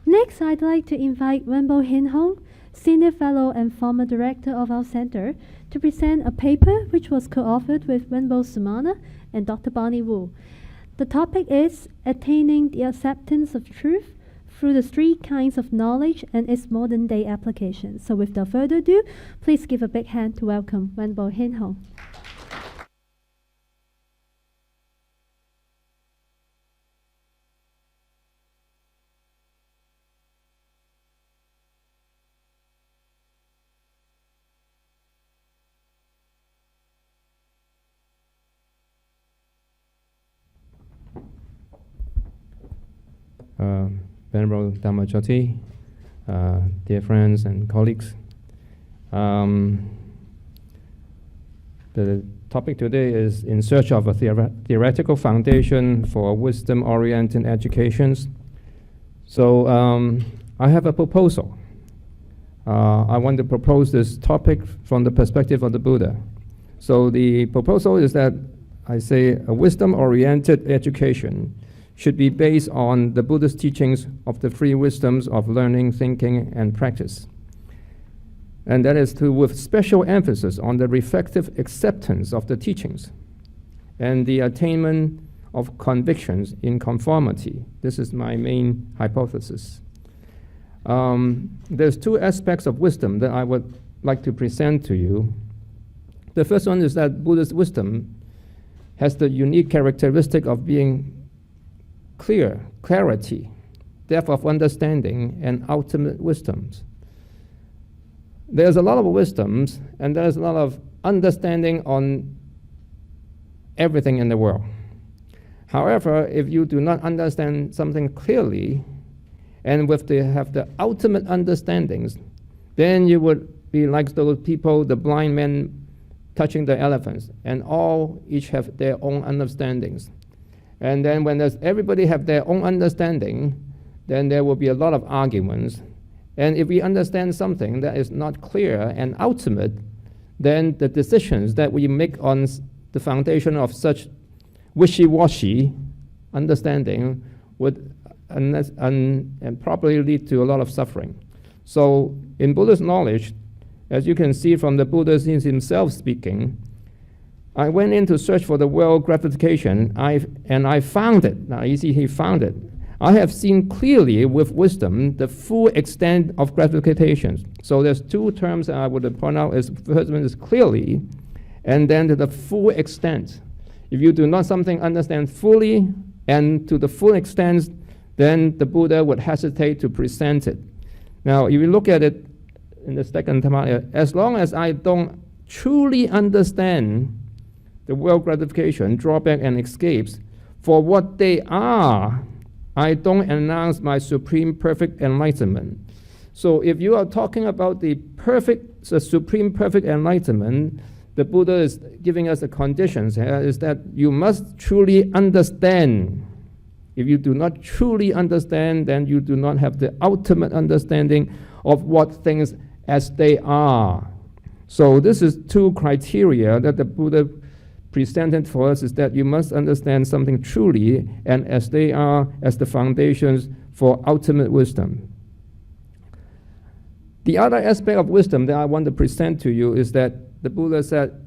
Next, I'd like to invite Sik Hin Hung, Senior Fellow and former Director of our Center, to present a paper which was co-authored with Sumana and Dr. Bonnie Wu. The topic is Attaining the Acceptance of Truth through the Three Kinds of Knowledge and its Modern-Day Application. So without further ado, please give a big hand to welcome Sik Hin Hung. Venerable Dharmajyoti, dear friends and colleagues. The topic today is in search of a theoretical foundation for wisdom-oriented educations. So I have a proposal. I want to propose this topic from the perspective of the Buddha. So the proposal is that I say a wisdom-oriented education should be based on the Buddhist teachings of the three wisdoms of learning, thinking, and practice. And that is with special emphasis on the reflective acceptance of the teachings and the attainment of convictions in conformity. This is my main hypothesis. There's two aspects of wisdom that I would like to present to you. The first one is that Buddhist wisdom has the unique characteristic of being clarity, depth of understanding, and ultimate wisdoms. There's a lot of wisdoms, and there's a lot of understanding on everything in the world. However, if you do not understand something clearly, and have the ultimate understandings, then you would be like those people, the blind men touching the elephants, and each have their own understandings. And then when everybody have their own understanding, then there will be a lot of arguments. And if we understand something that is not clear and ultimate, then the decisions that we make on the foundation of such wishy-washy understanding would and probably lead to a lot of suffering. So in Buddhist knowledge, as you can see from the Buddha himself speaking, I went in to search for the world gratification, and I found it. Now you see, he found it. I have seen clearly with wisdom the full extent of gratifications. So there's two terms that I would point out. First one is clearly, and then to the full extent. If you do not understand fully and to the full extent, then the Buddha would hesitate to present it. Now, if you look at it in the second part, as long as I don't truly understand the world gratification, drawback, and escapes for what they are, I don't announce my supreme perfect enlightenment. So if you are talking about the supreme perfect enlightenment, the Buddha is giving us the conditions here, is that you must truly understand. If you do not truly understand, then you do not have the ultimate understanding of what things as they are. So this is two criteria that the Buddha presented for us, is that you must understand something truly and as they are, as the foundations for ultimate wisdom. The other aspect of wisdom that I want to present to you is that the Buddha said,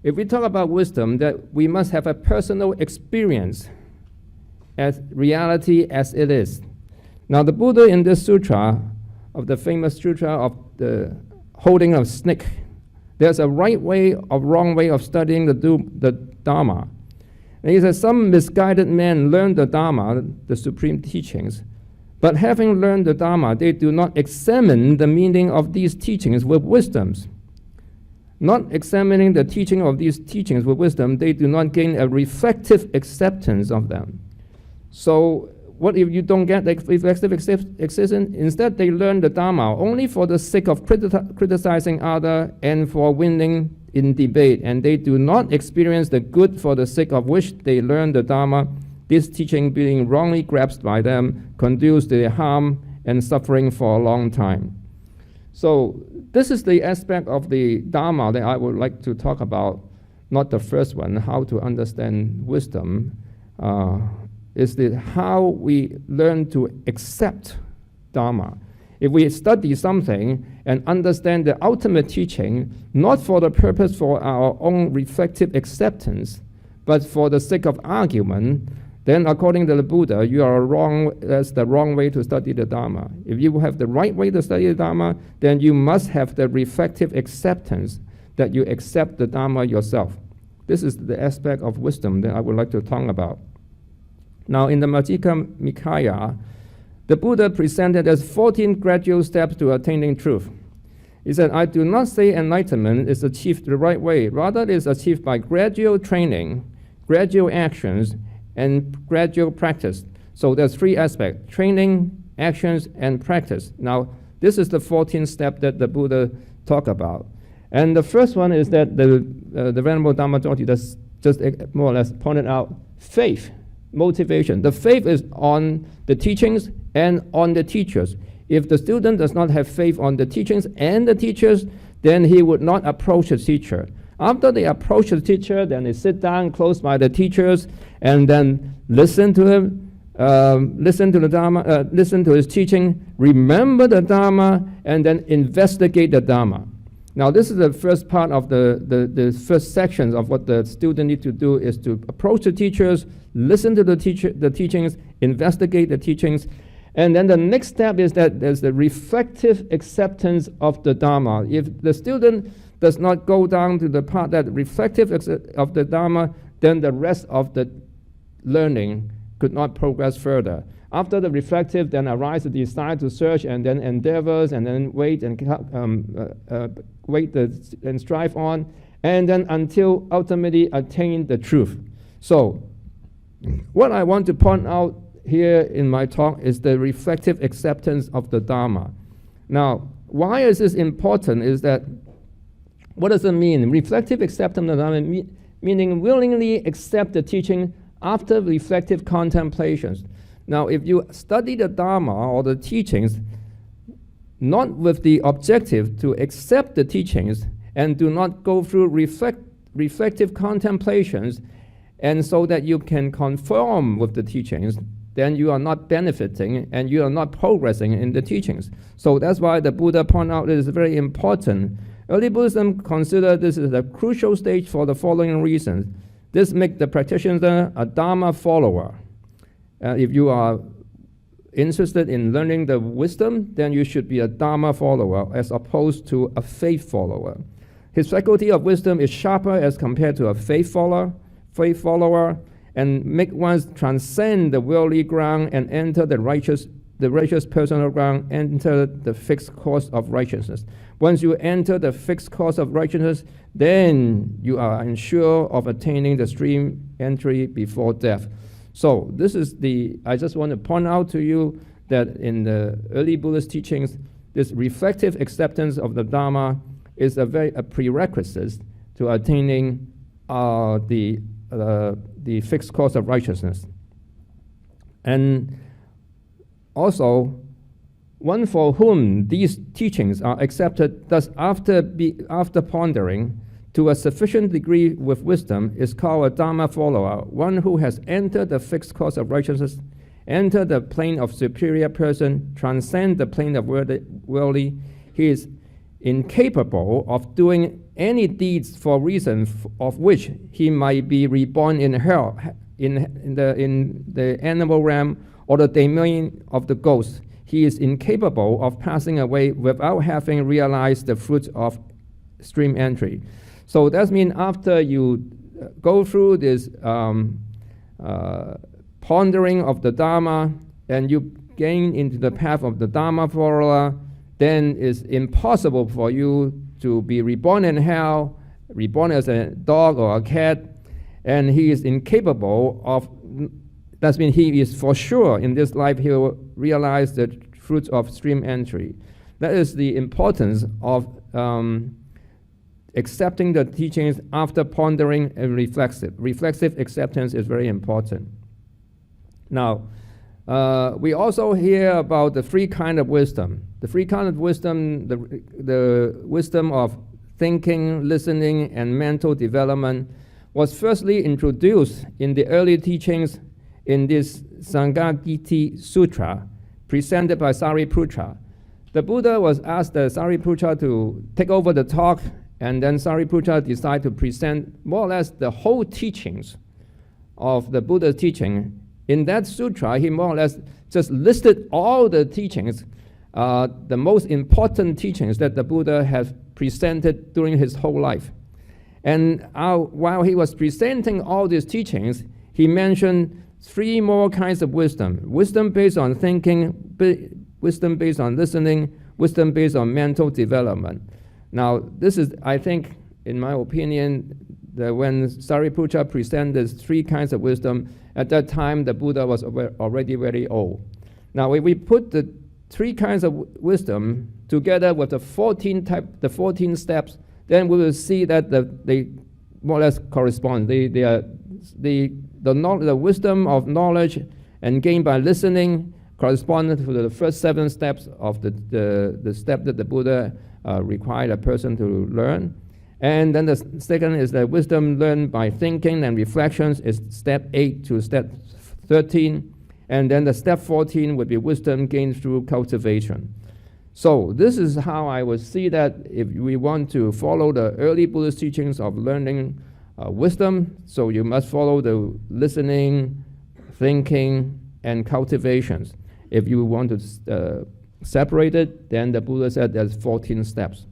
if we talk about wisdom, that we must have a personal experience as reality as it is. Now the Buddha in this sutra, of the famous sutra of the holding of snake, there's a right way or wrong way of studying the Dharma. And he says, some misguided men learn the Dharma, the supreme teachings, but having learned the Dharma, they do not examine the meaning of these teachings with wisdoms. Not examining the teaching of these teachings with wisdom, they do not gain a reflective acceptance of them. So what if you don't get the reflective acceptance? Instead, they learn the Dharma only for the sake of criticizing others and for winning in debate, and they do not experience the good for the sake of which they learn the Dharma. This teaching being wrongly grasped by them conduces to harm and suffering for a long time. So this is the aspect of the Dharma that I would like to talk about, not the first one, how to understand wisdom. Is how we learn to accept dharma. If we study something and understand the ultimate teaching, not for the purpose for our own reflective acceptance, but for the sake of argument, then according to the Buddha, you are wrong. That's the wrong way to study the Dharma. If you have the right way to study the Dharma, then you must have the reflective acceptance that you accept the Dharma yourself. This is the aspect of wisdom that I would like to talk about. Now, in the Majjhima Nikaya, the Buddha presented as 14 gradual steps to attaining truth. He said, I do not say enlightenment is achieved the right way. Rather, it is achieved by gradual training, gradual actions, and gradual practice. So there's three aspects: training, actions, and practice. Now, this is the 14th step that the Buddha talked about. And the first one is that the Venerable Dhammadoti just more or less pointed out faith, motivation. The faith is on the teachings and on the teachers. If the student does not have faith on the teachings and the teachers, then he would not approach the teacher. After they approach the teacher, then they sit down close by the teachers and then listen to him, listen to the Dharma, listen to his teaching, remember the Dharma, and then investigate the Dharma. Now, this is the first part of the first sections of what the student need to do, is to approach the teachers, listen to the teachings, investigate the teachings. And then the next step is that there's the reflective acceptance of the Dharma. If the student does not go down to the part that reflective of the Dharma, then the rest of the learning could not progress further. After the reflective, then arise the desire to search, and then endeavors, and then wait and and strive on, and then until ultimately attain the truth. So, what I want to point out here in my talk is the reflective acceptance of the Dharma. Now, why is this important is that, what does it mean? Reflective acceptance of the Dharma, meaning willingly accept the teaching after reflective contemplations. Now, if you study the Dharma or the teachings, not with the objective to accept the teachings and do not go through reflective contemplations, and so that you can conform with the teachings, then you are not benefiting and you are not progressing in the teachings. So that's why the Buddha pointed out it is very important. Early Buddhism considered this is a crucial stage for the following reasons. This makes the practitioner a Dharma follower. If you are interested in learning the wisdom, then you should be a Dharma follower as opposed to a faith follower. His faculty of wisdom is sharper as compared to a faith follower, and make one transcend the worldly ground and enter the righteous personal ground, enter the fixed course of righteousness. Once you enter the fixed course of righteousness, then you are sure of attaining the stream entry before death. So this is I just want to point out to you that in the early Buddhist teachings, this reflective acceptance of the Dharma is a prerequisite to attaining the fixed course of righteousness. And also, one for whom these teachings are accepted, thus after pondering to a sufficient degree with wisdom, is called a Dharma follower, one who has entered the fixed course of righteousness, entered the plane of superior person, transcend the plane of worldly. He is incapable of doing any deeds for reason of which he might be reborn in hell, in the animal realm, or the domain of the ghost. He is incapable of passing away without having realized the fruits of stream entry. So that means after you go through this pondering of the Dharma, and you gain into the path of the Dharma follower, then it's impossible for you to be reborn in hell, reborn as a dog or a cat, and he is incapable of, that means he is for sure in this life he will realize the fruits of stream entry. That is the importance of accepting the teachings after pondering and reflexive. Reflexive acceptance is very important. Now, we also hear about the three kinds of wisdom. The three kinds of wisdom, the wisdom of thinking, listening, and mental development, was firstly introduced in the early teachings in this Sangha Giti Sutra, presented by Sariputra. The Buddha was asked Sariputra to take over the talk, and then Sariputra decided to present more or less the whole teachings of the Buddha's teaching. In that sutra, he more or less just listed all the teachings, the most important teachings that the Buddha has presented during his whole life. And while he was presenting all these teachings, he mentioned 3 more kinds of wisdom. Wisdom based on thinking, wisdom based on listening, wisdom based on mental development. Now, this is, I think, in my opinion, that when Sariputra presented these 3 kinds of wisdom, at that time the Buddha was already very old. Now, if we put the 3 kinds of wisdom together with the 14 steps, then we will see that they more or less correspond. The wisdom of knowledge and gained by listening correspond to the first 7 steps of the step that the Buddha required a person to learn. And then the second is the wisdom learned by thinking and reflections is step 8 to step 13. And then the step 14 would be wisdom gained through cultivation. So this is how I would see that if we want to follow the early Buddhist teachings of learning wisdom, so you must follow the listening, thinking, and cultivations. If you want to separate it, then the Buddha said there's 14 steps.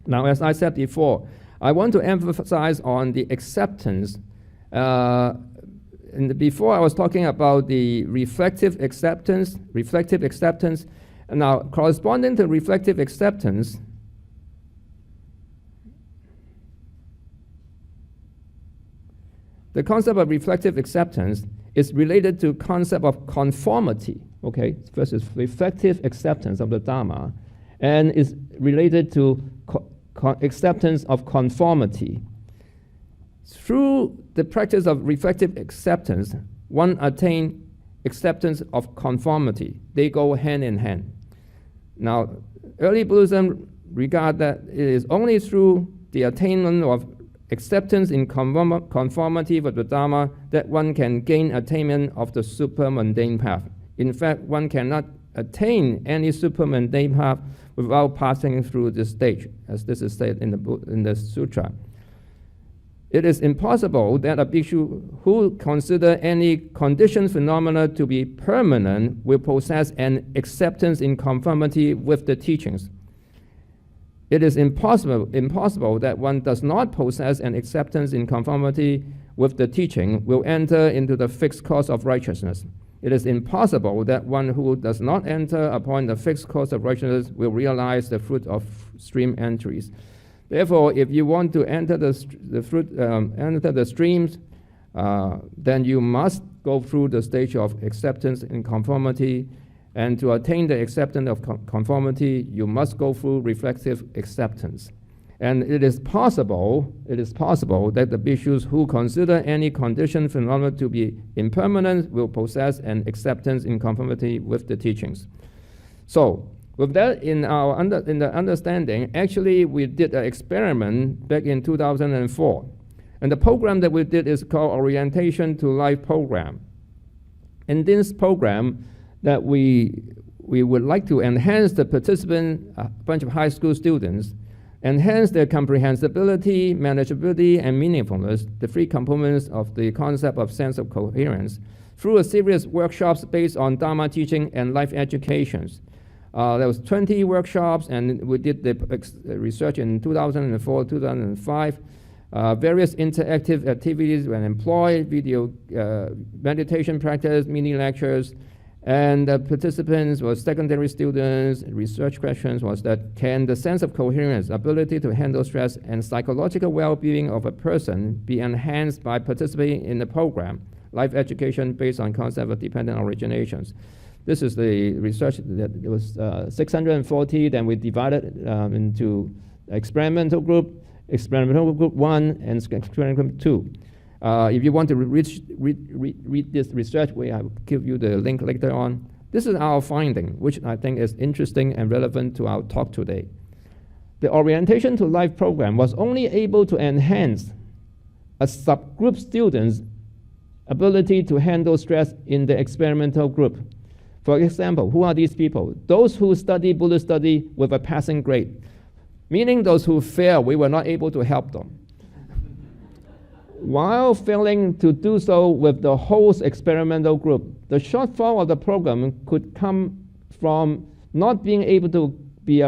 Now, as I said before, I want to emphasize on the acceptance. Before I was talking about the reflective acceptance. Now, corresponding to reflective acceptance, the concept of reflective acceptance is related to concept of conformity, okay, versus reflective acceptance of the Dharma, and is related to acceptance of conformity. Through the practice of reflective acceptance, one attains acceptance of conformity. They go hand in hand. Now, early Buddhism regard that it is only through the attainment of acceptance in conformity with the Dharma that one can gain attainment of the super-mundane path. In fact, one cannot attain any super-mundane path without passing through this stage, as this is said in the sutra. It is impossible that a bhikshu who consider any conditioned phenomena to be permanent will possess an acceptance in conformity with the teachings. It is impossible that one does not possess an acceptance in conformity with the teaching will enter into the fixed course of righteousness. It is impossible that one who does not enter upon the fixed course of righteousness will realize the fruit of stream entries. Therefore, if you want to enter the streams, then you must go through the stage of acceptance in conformity, and to attain the acceptance of conformity, you must go through reflective acceptance. And it is possible that the bhikshus who consider any conditioned phenomena to be impermanent will possess an acceptance in conformity with the teachings. So, with that in the understanding, actually we did an experiment back in 2004. And the program that we did is called Orientation to Life Program. In this program, that we would like to enhance the participant, a bunch of high school students, enhance their comprehensibility, manageability, and meaningfulness, the 3 components of the concept of sense of coherence, through a series of workshops based on Dharma teaching and life educations. There was 20 workshops, and we did the research in 2004, 2005. Various interactive activities were employed, video meditation practice, mini lectures, and the participants were secondary students. Research questions was that can the sense of coherence, ability to handle stress, and psychological well-being of a person be enhanced by participating in the program, life education based on concept of dependent originations. This is the research that it was 640, then we divided into experimental group 1, and experimental group 2. If you want to read this research, we will give you the link later on. This is our finding, which I think is interesting and relevant to our talk today. The Orientation to Life program was only able to enhance a subgroup student's ability to handle stress in the experimental group. For example, who are these people? Those who study Buddhist study with a passing grade, meaning those who fail, we were not able to help them. While failing to do so with the host experimental group, the shortfall of the program could come from not being able to be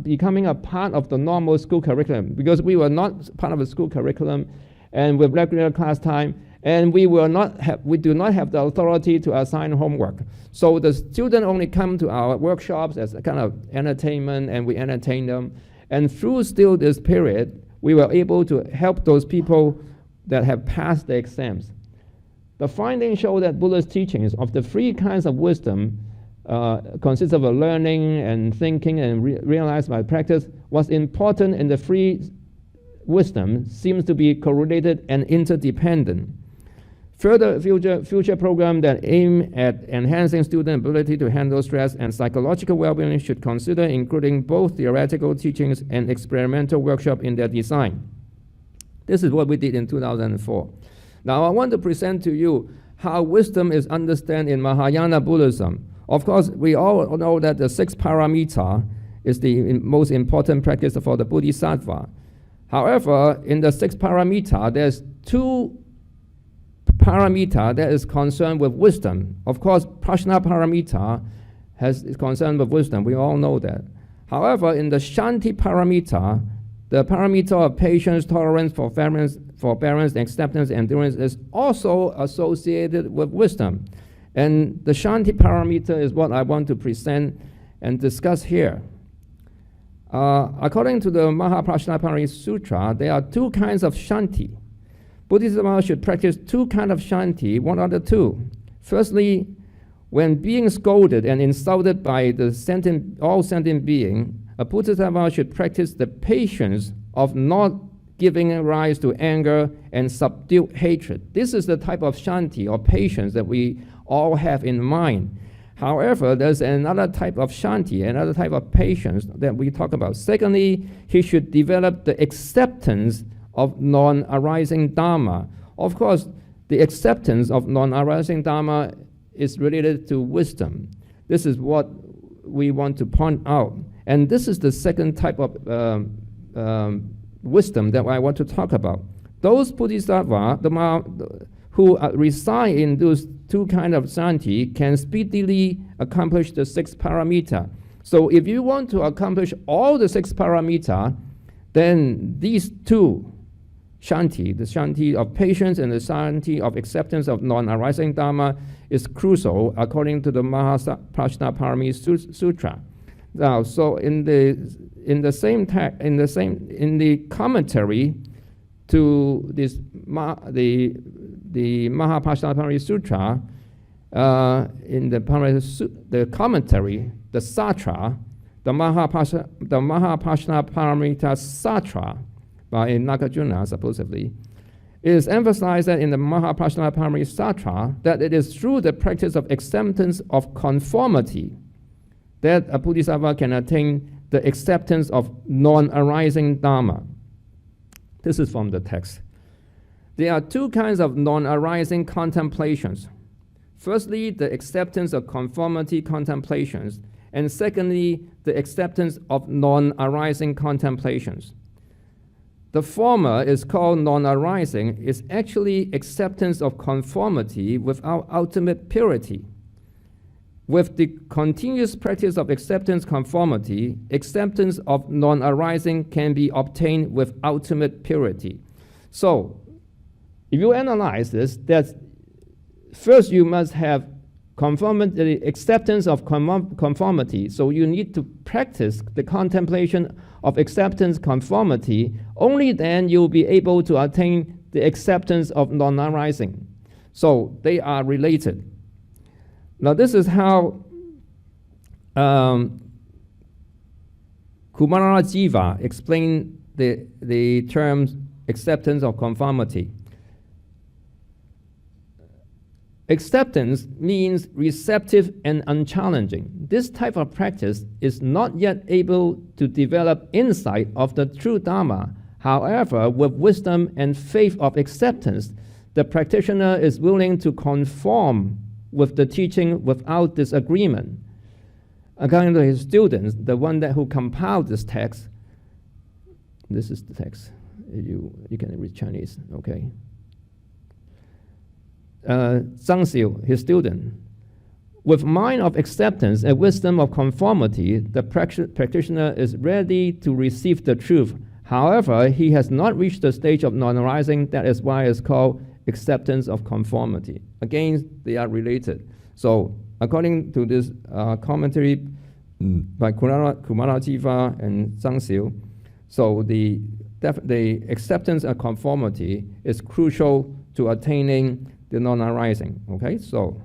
becoming a part of the normal school curriculum, because we were not part of the school curriculum and with regular class time, and we do not have the authority to assign homework. So the students only come to our workshops as a kind of entertainment, and we entertain them. And through still this period, we were able to help those people that have passed the exams. The findings show that Buddha's teachings of the three kinds of wisdom consists of a learning and thinking and realized by practice. What's important in the three wisdom seems to be correlated and interdependent. Further future programs that aim at enhancing student ability to handle stress and psychological well-being should consider including both theoretical teachings and experimental workshop in their design. This is what we did in 2004. Now I want to present to you how wisdom is understood in Mahayana Buddhism. Of course, we all know that the 6 paramita is the most important practice for the Bodhisattva. However, in the 6 paramita, there's 2 paramita that is concerned with wisdom. Of course, prajna paramita is concerned with wisdom. We all know that. However, in the kṣānti paramita, the paramita of patience, tolerance, forbearance, acceptance, endurance is also associated with wisdom. And the kṣānti paramita is what I want to present and discuss here. According to the Mahaprajnaparami Sutra, there are 2 kinds of kṣānti. Buddhism should practice 2 kinds of kṣānti. What are the 2? Firstly, when being scolded and insulted by all sentient being, a Bodhisattva should practice the patience of not giving rise to anger and subdued hatred. This is the type of kṣānti or patience that we all have in mind. However, there's another type of kṣānti, another type of patience that we talk about. Secondly, he should develop the acceptance of non-arising dharma. Of course, the acceptance of non-arising dharma is related to wisdom. This is what we want to point out. And this is the second type of wisdom that I want to talk about. Those bodhisattvas who reside in those 2 kinds of kṣānti can speedily accomplish the 6 paramita. So if you want to accomplish all the 6 paramita, then these 2 kṣānti, the kṣānti of patience and the kṣānti of acceptance of non-arising dharma, is crucial according to the Mahaprajnaparami Sutra. Now, so in the commentary to this the Mahaprajnaparami Sutra, in the commentary, the Satra, the Mahaprajnaparamita Satra by Nagarjuna supposedly, it is emphasized that in the Mahaprajnaparami Satra that it is through the practice of acceptance of conformity that a Bodhisattva can attain the acceptance of non-arising dharma. This is from the text. There are 2 kinds of non-arising contemplations. Firstly, the acceptance of conformity contemplations, and secondly, the acceptance of non-arising contemplations. The former is called non-arising, is actually acceptance of conformity without ultimate purity. With the continuous practice of acceptance conformity, acceptance of non-arising can be obtained with ultimate purity. So, if you analyze this, that first you must have conformity, acceptance of conformity. So you need to practice the contemplation of acceptance conformity. Only then you'll be able to attain the acceptance of non-arising. So they are related. Now this is how Kumarajiva explained the term acceptance of conformity. Acceptance means receptive and unchallenging. This type of practice is not yet able to develop insight of the true Dharma. However, with wisdom and faith of acceptance, the practitioner is willing to conform with the teaching without disagreement. According to his students, the one who compiled this text, this is the text. You can read Chinese, okay? Zhang Xiu, his student, with mind of acceptance and wisdom of conformity, the practitioner is ready to receive the truth. However, he has not reached the stage of non-arising. That is why it's called acceptance of conformity. Again, they are related. So, according to this commentary by Kumarajiva and Zhang Xiu, so the acceptance of conformity is crucial to attaining the non-arising. Okay, so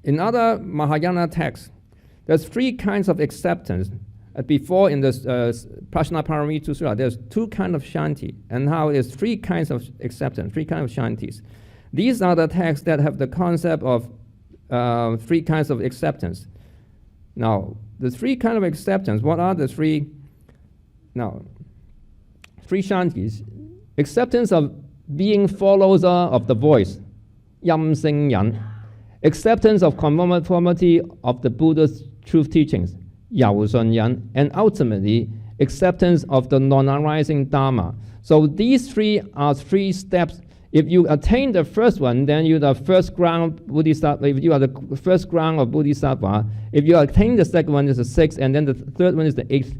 in other Mahayana texts, there's 3 kinds of acceptance. Before in this Prajnaparamita Sutta, there's 2 kinds of kṣānti, and now there's 3 kinds of acceptance, 3 kinds of kṣāntis. These are the texts that have the concept of 3 kinds of acceptance. Now, the 3 kinds of acceptance, what are the 3? Now, 3 kṣāntis. Acceptance of being follower of the voice, Yam Sing Yan. Acceptance of conformity of the Buddha's truth teachings, Yao Sun Yan. And ultimately, acceptance of the non-arising dharma. So these 3 are 3 steps. If you attain the first one, then you're the first ground Bodhisattva. If you are the first ground of Bodhisattva, if you attain the second one, is the 6th, and then the third one is the 8th.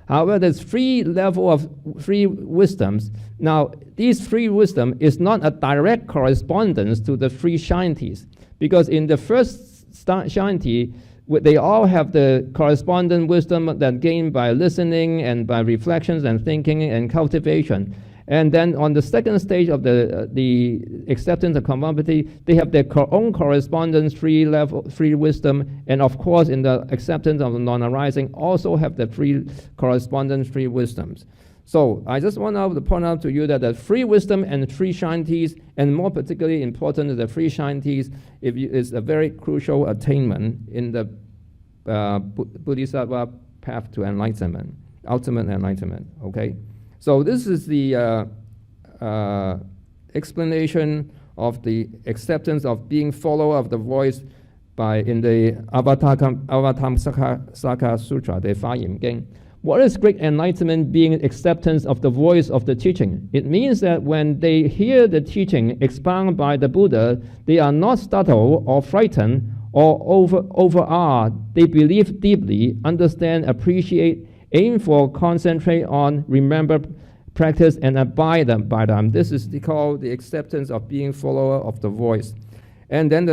However, there's 3 levels of 3 wisdoms. Now, these 3 wisdom is not a direct correspondence to the 3 kṣāntis, because in the first kṣānti, they all have the correspondent wisdom that gained by listening and by reflections and thinking and cultivation. And then on the second stage of the acceptance of conformity, they have their own correspondence 3 wisdom, and of course in the acceptance of the non-arising also have the 3 correspondence 3 wisdoms. So I just want to point out to you that the 3 wisdom and 3 kṣāntis, and more particularly important is the 3 kṣāntis, is a very crucial attainment in the Bodhisattva path to enlightenment, ultimate enlightenment. Okay. So this is the explanation of the acceptance of being follower of the voice in the Avatamsaka Sutra, the Fa Yin Geng. What is great enlightenment being acceptance of the voice of the teaching? It means that when they hear the teaching expounded by the Buddha, they are not startled or frightened or overawed. They believe deeply, understand, appreciate, aim for, concentrate on, remember, practice, and abide by them. This is called the acceptance of being follower of the voice. And then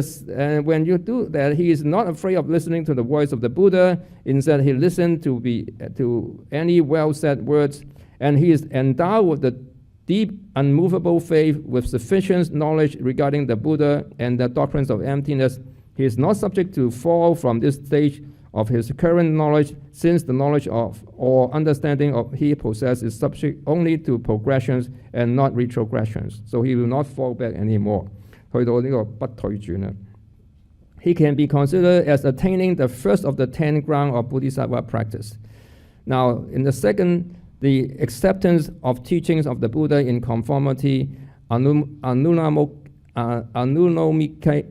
when you do that, he is not afraid of listening to the voice of the Buddha. Instead, he listens to any well-said words, and he is endowed with the deep, unmovable faith with sufficient knowledge regarding the Buddha and the doctrines of emptiness. He is not subject to fall from this stage of his current knowledge, since the knowledge of or understanding of he possesses is subject only to progressions and not retrogressions. So he will not fall back anymore. He can be considered as attaining the first of the 10 grounds of Bodhisattva practice. Now, in the second, the acceptance of teachings of the Buddha in conformity, anunomiki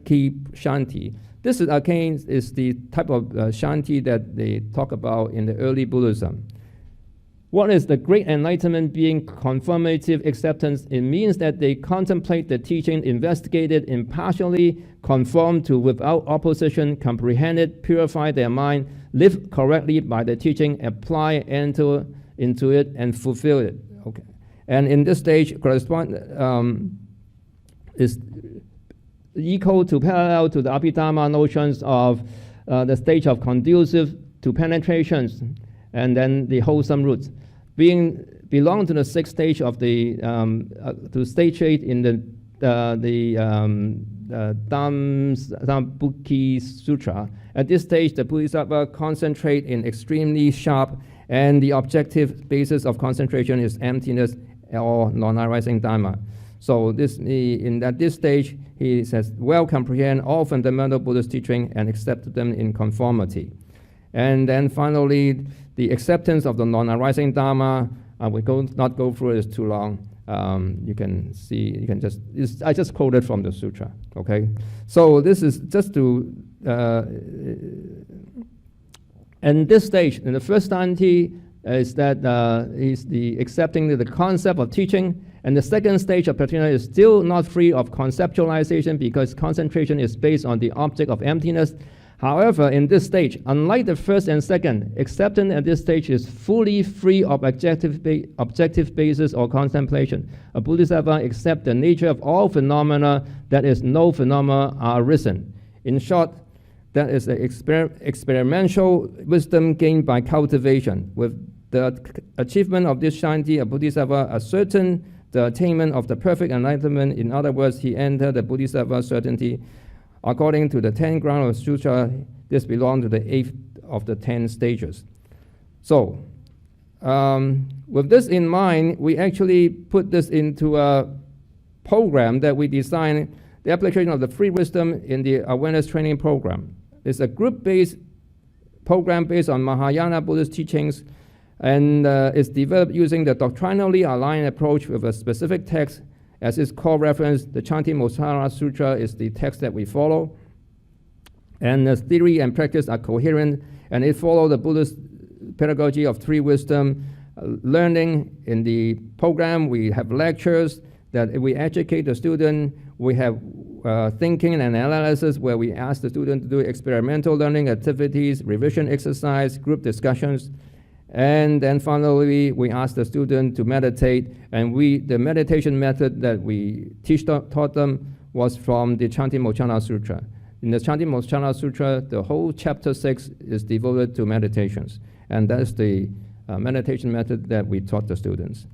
kṣānti. This is again the type of kṣānti that they talk about in the early Buddhism. What is the great enlightenment being conformative acceptance? It means that they contemplate the teaching, investigate it impartially, conform to without opposition, comprehend it, purify their mind, live correctly by the teaching, apply, enter into it, and fulfill it. Okay. And in this stage, is equal to parallel to the Abhidharma notions of the stage of conducive to penetrations, and then the wholesome roots, belong to the 6th stage of the to stage 8 in the Dhambuki Sutra. At this stage, the Bodhisattva concentrate in extremely sharp, and the objective basis of concentration is emptiness or non-arising dharma. So this stage, he says, well comprehend all fundamental Buddhist teaching and accept them in conformity. And then finally, the acceptance of the non-arising dharma, we will not go through it, it's too long. You can see, I just quoted from the sutra, okay? So this is just to, and this stage, in the first kṣānti, is that is the accepting the concept of teaching, and the second stage of practitioner is still not free of conceptualization because concentration is based on the object of emptiness. However, in this stage, unlike the first and second, acceptance at this stage is fully free of objective basis or contemplation. A Bodhisattva accepts the nature of all phenomena, that is, no phenomena are arisen. In short, that is an experiential wisdom gained by cultivation. With the achievement of this kṣānti, a Bodhisattva ascertains the attainment of the perfect enlightenment. In other words, he entered the Bodhisattva certainty. According to the 10 grounds of Sutra, this belongs to the 8th of the 10 stages. So, with this in mind, we actually put this into a program that we designed, the application of the free wisdom in the awareness training program. It's a group-based program based on Mahayana Buddhist teachings, and it's developed using the doctrinally aligned approach with a specific text. As its core reference, the Chanti-Motsara Sutra is the text that we follow. And the theory and practice are coherent, and it follows the Buddhist pedagogy of three wisdom. Learning in the program, we have lectures that we educate the student. We have thinking and analysis where we ask the student to do experimental learning activities, revision exercise, group discussions. And then finally, we ask the student to meditate, and the meditation method that we taught them was from the Chanti-Motsara Sutra. In the Chanti-Motsara Sutra, the whole chapter 6 is devoted to meditations, and that's the meditation method that we taught the students.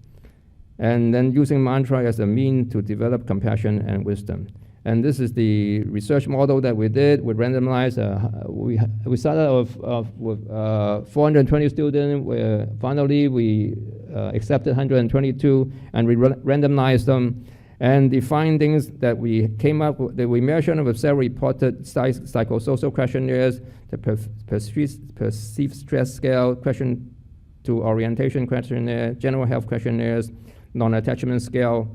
And then using mantra as a mean to develop compassion and wisdom. And this is the research model that we did. We randomized, we started off with 420 students, where finally we accepted 122, and we randomized them. And the findings that we came up with, that we measured with several reported psychosocial questionnaires, the perceived stress scale, question to orientation questionnaire, general health questionnaires, non-attachment scale.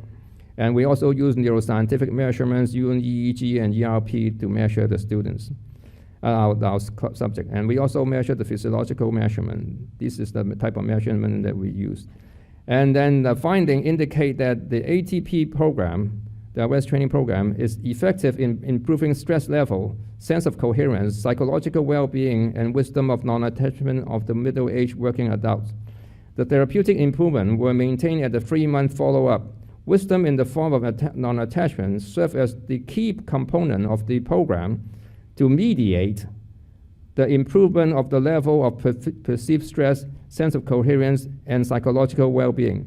And we also use neuroscientific measurements, Yuen, EEG, and ERP to measure the students, our subject. And we also measure the physiological measurement. This is the type of measurement that we use. And then the finding indicate that the ATP program, the awareness training program, is effective in improving stress level, sense of coherence, psychological well-being, and wisdom of non-attachment of the middle-aged working adults. The therapeutic improvement were maintained at the 3-month follow-up. Wisdom in the form of non-attachment serves as the key component of the program to mediate the improvement of the level of perceived stress, sense of coherence, and psychological well-being.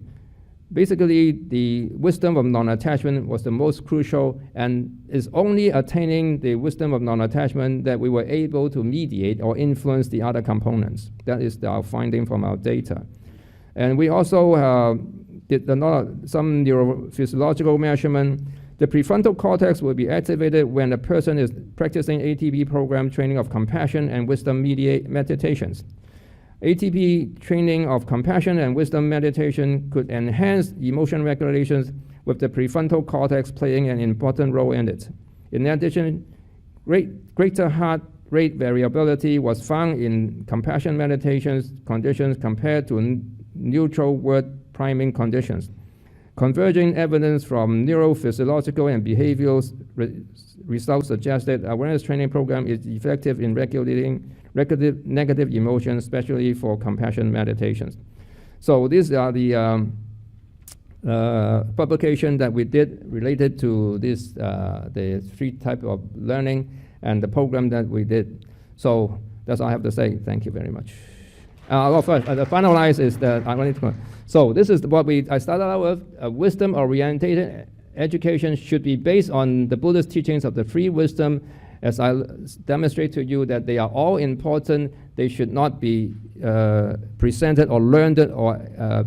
Basically, the wisdom of non-attachment was the most crucial, and is only attaining the wisdom of non-attachment that we were able to mediate or influence the other components. That is our finding from our data. And we also did some neurophysiological measurement. The prefrontal cortex will be activated when a person is practicing ATP program training of compassion and wisdom meditations. ATP training of compassion and wisdom meditation could enhance emotion regulations, with the prefrontal cortex playing an important role in it. In addition, greater heart rate variability was found in compassion meditations conditions compared to neutral word priming conditions. Converging evidence from neurophysiological and behavioral results suggested awareness training program is effective in regulating negative emotions, especially for compassion meditations. So these are the publication that we did related to this, the 3 type of learning and the program that we did. So that's all I have to say. Thank you very much. First, the finalize is that I wanted to. So this is what I started out with. Wisdom-oriented education should be based on the Buddhist teachings of the free wisdom, as I demonstrate to you that they are all important. They should not be presented or learned or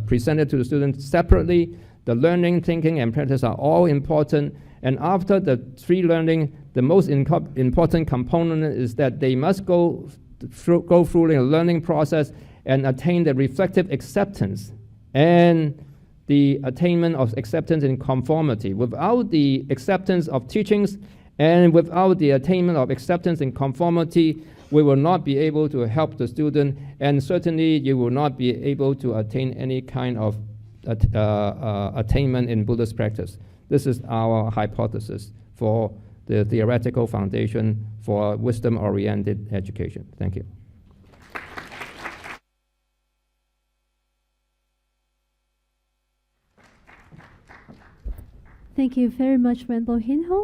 presented to the students separately. The learning, thinking, and practice are all important. And after the free learning, the most important component is that they must go through the learning process and attain the reflective acceptance and the attainment of acceptance and conformity. Without the acceptance of teachings and without the attainment of acceptance and conformity, we will not be able to help the student, and certainly you will not be able to attain any kind of attainment in Buddhist practice. This is our hypothesis for the theoretical foundation for wisdom-oriented education. Thank you. Thank you very much, Sik Hin Hung.